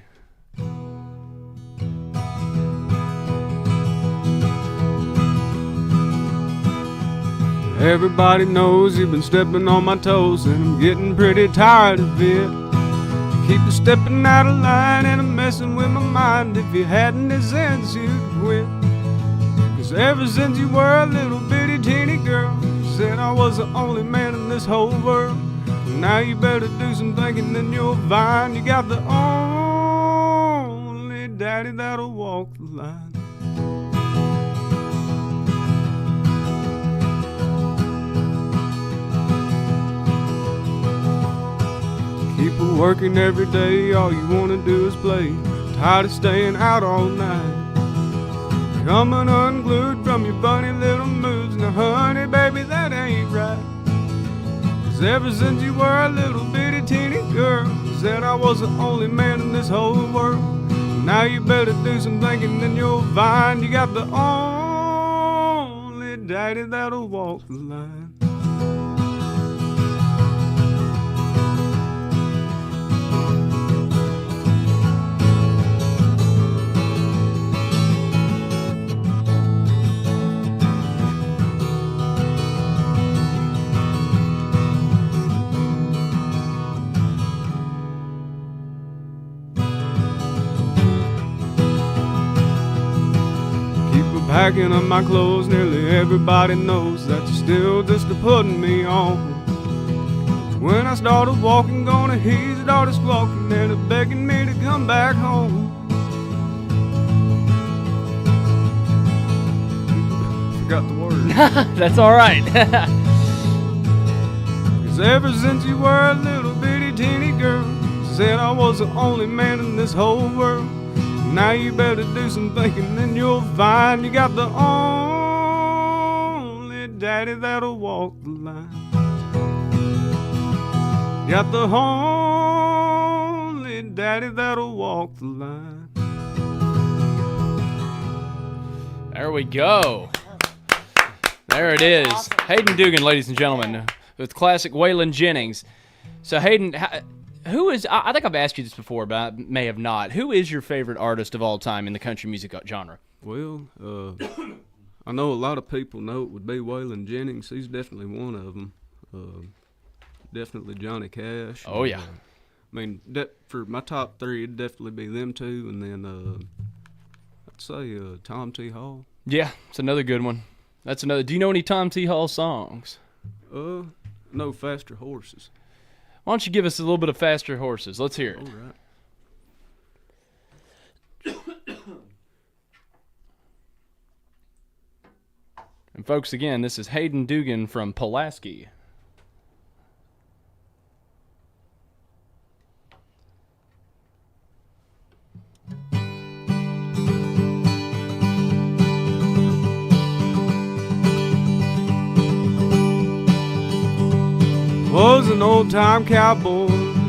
Everybody knows you've been stepping on my toes, and I'm getting pretty tired of it. Keep you stepping out of line, and I'm messing with my mind. If you hadn't any sense, you'd quit. 'Cause ever since you were a little bitty teeny girl, you said I was the only man in this whole world. Now you better do some thinking, then you'll find you got the only daddy that'll walk the line. Keep working every day, all you wanna do is play. Tired of staying out all night. Coming unglued from your funny little moods. Now honey, baby, that ain't right. 'Cause ever since you were a little bitty teeny girl, you said I was the only man in this whole world. Now you better do some thinking, then you'll find you got the only daddy that'll walk the line. Packing up my clothes, nearly everybody knows that you're still just putting me on. When I started walking, gonna hear you started squawking and begging me to come back home. Forgot the word. That's all right. 'Cause ever since you were a little bitty teeny girl, you said I was the only man in this whole world. Now you better do some thinking, then you'll find you got the only daddy that'll walk the line. Got the only daddy that'll walk the line. There we go. There it is. Awesome. Hayden Dugan, ladies and gentlemen, with classic Waylon Jennings. So Hayden, who is, I think I've asked you this before, but I may have not. Who is your favorite artist of all time in the country music genre? Well, I know a lot of people know it would be Waylon Jennings. He's definitely one of them. Definitely Johnny Cash. Oh, yeah. I mean, for my top three, it'd definitely be them two, and then I'd say Tom T. Hall. Yeah, it's another good one. That's another. Do you know any Tom T. Hall songs? No, Faster Horses. Why don't you give us a little bit of Faster Horses? Let's hear it. All right. And folks, again, this is Hayden Dugan from Pulaski. Was an old-time cowboy,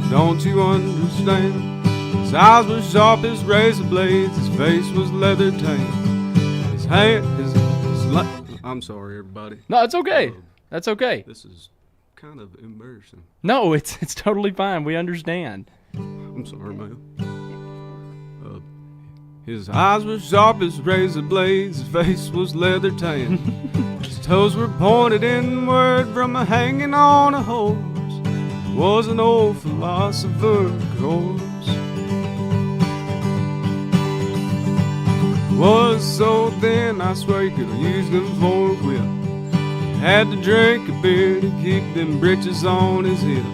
don't you understand? His eyes were sharp as razor blades, his face was leather tanned. His hand, I'm sorry, everybody. No, it's okay. That's okay. This is kind of embarrassing. No, it's totally fine. We understand. I'm sorry, man. His eyes were sharp as razor blades, his face was leather tanned. His toes were pointed inward from a hanging on a horse. Was an old philosopher, of course. Was so thin, I swear you could have used him for a whip. Had to drink a beer to keep them britches on his hips.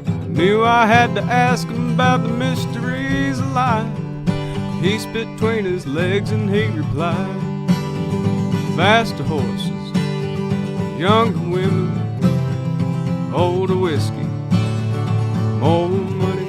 I knew I had to ask him about the mysteries of life. He spit between his legs and he replied, faster horses, younger women, older whiskey, more money.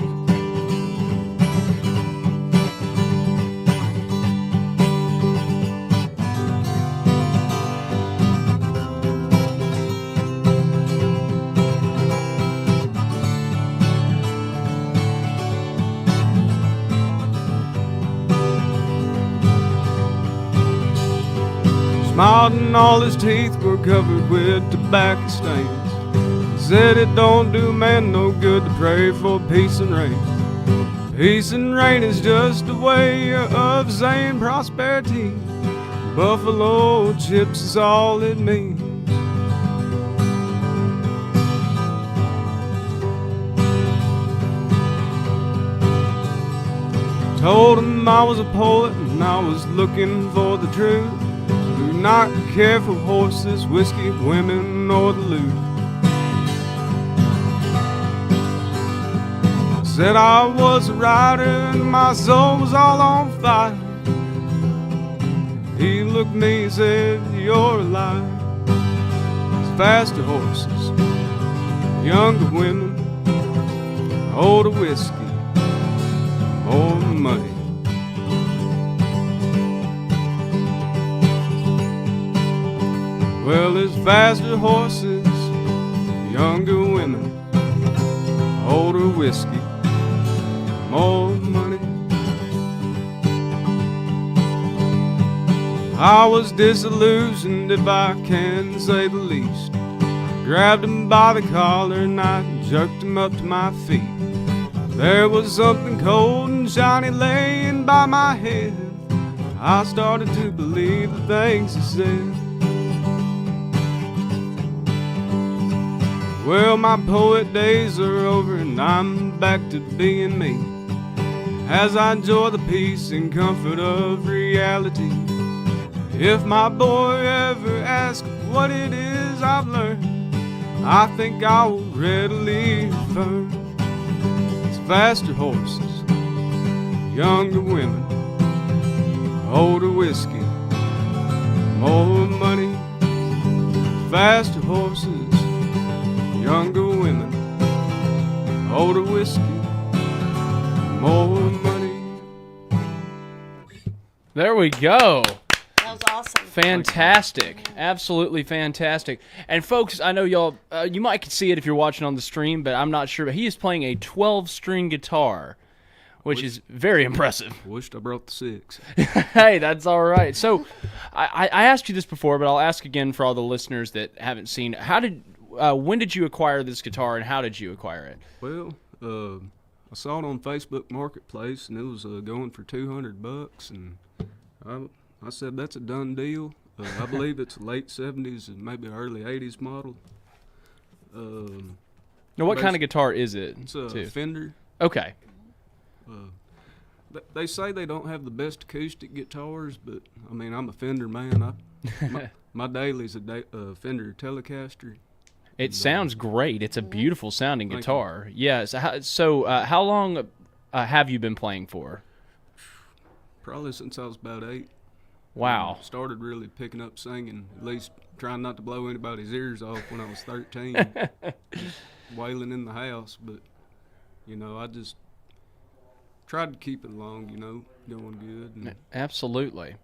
Smiled and all his teeth were covered with tobacco stains. He said it don't do man no good to pray for peace and rain. Peace and rain is just a way of saying prosperity. Buffalo chips is all it means. Told him I was a poet and I was looking for the truth. Do not care for horses, whiskey, women, or the loot. Said I was a rider and my soul was all on fire. He looked at me and said, you're a liar. It's faster horses, younger women, older whiskey, more money. Well, there's faster horses, younger women, older whiskey, more money. I was disillusioned, if I can say the least. I grabbed him by the collar and I jerked him up to my feet. There was something cold and shiny laying by my head. I started to believe the things he said. Well, my poet days are over and I'm back to being me, as I enjoy the peace and comfort of reality. If my boy ever asks what it is I've learned, I think I will readily affirm it's faster horses, younger women, older whiskey, more money. Faster horses, younger women, older whiskey, more money. There we go. sounds awesome. Fantastic. Absolutely fantastic. And folks, I know y'all, you might see it if you're watching on the stream, but I'm not sure. But he is playing a 12-string guitar, which is very impressive. Wished I brought the 6. Hey, that's all right. So I asked you this before, but I'll ask again for all the listeners that haven't seen. When did you acquire this guitar, and how did you acquire it? Well, I saw it on Facebook Marketplace, and it was going for $200, and I said that's a done deal. I believe it's a late '70s and maybe early '80s model. Now, what kind of guitar is it? It's a Fender. Okay. They say they don't have the best acoustic guitars, but I mean, I'm a Fender man. My daily's a Fender Telecaster. It sounds great. It's a beautiful sounding guitar. Yeah. So how long have you been playing for? Probably since I was about 8. Wow. Started really picking up singing, at least trying not to blow anybody's ears off when I was 13. Just wailing in the house, but I just tried to keep it along, going good. And absolutely.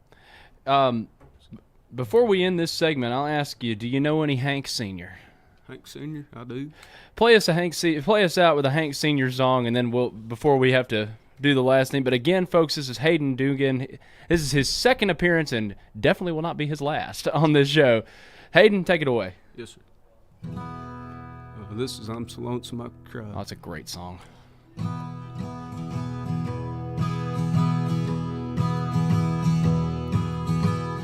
Before we end this segment, I'll ask you, do you know any Hank Sr.? Hank Sr., I do. Play us out with a Hank Sr. song, and then before we have to do the last thing. But again, folks, this is Hayden Dugan. This is his second appearance, and definitely will not be his last on this show. Hayden, take it away. Yes, sir. This is I'm So Lonesome I Could Cry. Oh, that's a great song.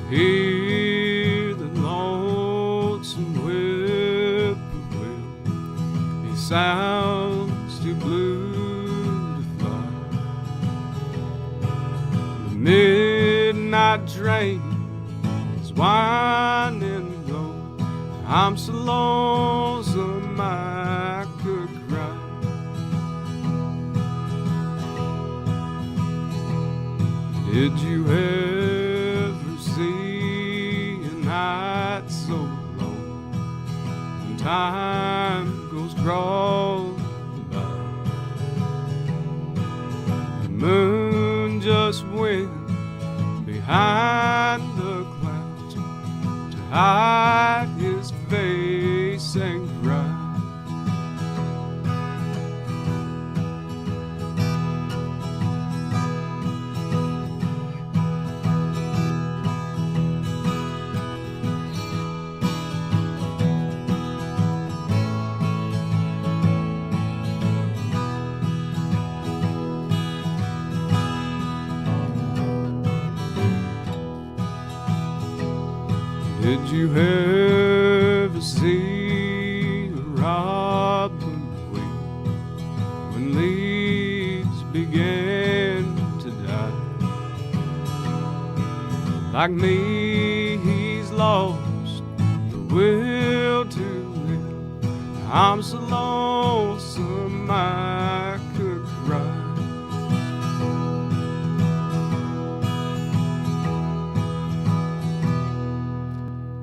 Hear the lonesome whippoorwill, he sounds too blue to fly. The midnight train is winding low. I'm so lonesome I could cry. Did you ever see a night so long when time goes crawling by? The moon just went behind the clouds to hide his face and cry. Did you ever see a robin weep when leaves began to die? Like me, he's lost the will to live. I'm so lonesome I could cry.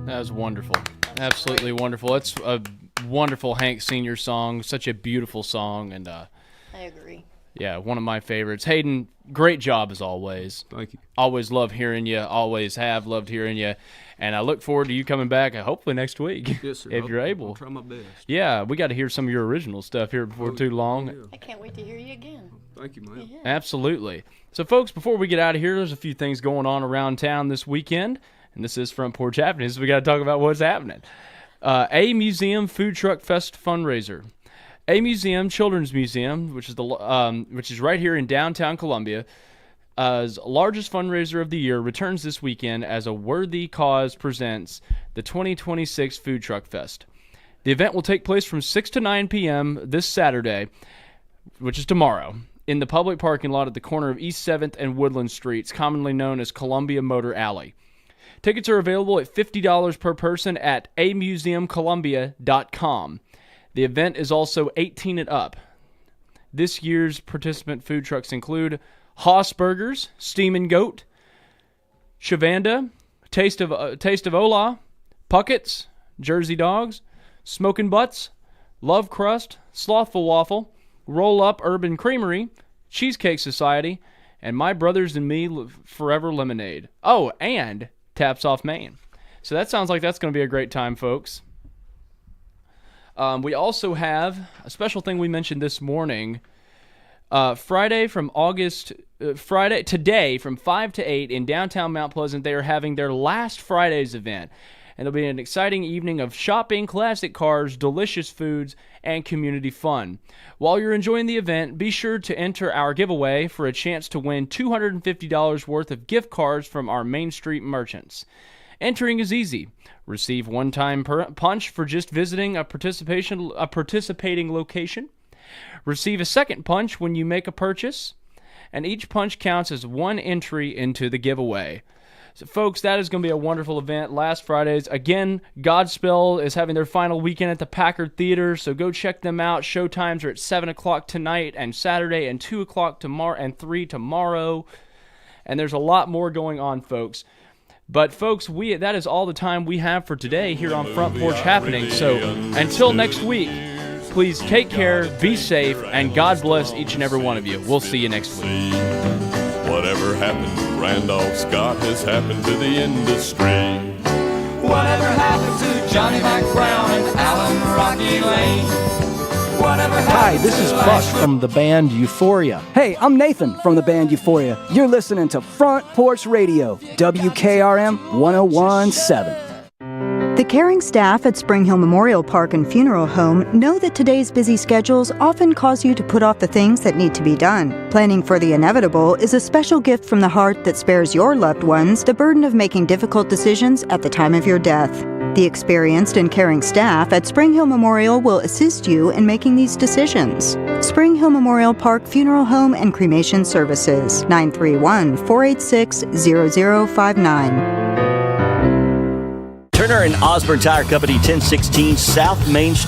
That was wonderful. Absolutely wonderful. It's a wonderful Hank Sr. song. Such a beautiful song. And I agree. Yeah, one of my favorites. Hayden, great job as always. Thank you. Always love hearing you. Always have loved hearing you. And I look forward to you coming back hopefully next week. Yes, sir. If you're able. I'll try my best. Yeah, we got to hear some of your original stuff here before too long. Yeah. I can't wait to hear you again. Thank you, man. Yeah. Absolutely. So, folks, before we get out of here, there's a few things going on around town this weekend. And this is Front Porch Happenings, so we got to talk about what's happening. A Museum Food Truck Fest fundraiser. A Museum Children's Museum, which is right here in downtown Columbia, largest fundraiser of the year, returns this weekend as a worthy cause presents the 2026 Food Truck Fest. The event will take place from 6 to 9 p.m. this Saturday, which is tomorrow, in the public parking lot at the corner of East 7th and Woodland Streets, commonly known as Columbia Motor Alley. Tickets are available at $50 per person at amuseumcolumbia.com. The event is also 18 and up. This year's participant food trucks include Haas Burgers, Steamin' Goat, Shavanda, Taste of Ola, Puckett's, Jersey Dogs, Smokin' Butts, Love Crust, Slothful Waffle, Roll Up Urban Creamery, Cheesecake Society, and My Brothers and Me Forever Lemonade. Oh, and Taps Off Main. So that sounds like that's going to be a great time, folks. We also have a special thing we mentioned this morning. Today from 5 to 8 in downtown Mount Pleasant, they are having their last Fridays event. And there'll be an exciting evening of shopping, classic cars, delicious foods, and community fun. While you're enjoying the event, be sure to enter our giveaway for a chance to win $250 worth of gift cards from our Main Street merchants. Entering is easy. Receive one-time punch for just visiting a participating location. Receive a second punch when you make a purchase. And each punch counts as one entry into the giveaway. So, folks, that is going to be a wonderful event. Last Fridays. Again, Godspell is having their final weekend at the Packard Theater, so go check them out. Show times are at 7 o'clock tonight and Saturday, and 2 o'clock tomorrow and 3 tomorrow. And there's a lot more going on, folks. But, folks, that is all the time we have for today here on Front Porch Happening. So, until next week, please take care, be safe, and God bless each and every one of you. We'll see you next week. Whatever happened to Randolph Scott has happened to the industry. Whatever happened to Johnny Mac Brown and Alan Rocky Lane? Hi, this is Buck from the band Euphoria. Hey, I'm Nathan from the band Euphoria. You're listening to Front Porch Radio, WKRM 1017. The caring staff at Spring Hill Memorial Park and Funeral Home know that today's busy schedules often cause you to put off the things that need to be done. Planning for the inevitable is a special gift from the heart that spares your loved ones the burden of making difficult decisions at the time of your death. The experienced and caring staff at Spring Hill Memorial will assist you in making these decisions. Spring Hill Memorial Park Funeral Home and Cremation Services, 931-486-0059. Turner and Osborne Tire Company, 1016 South Main Street.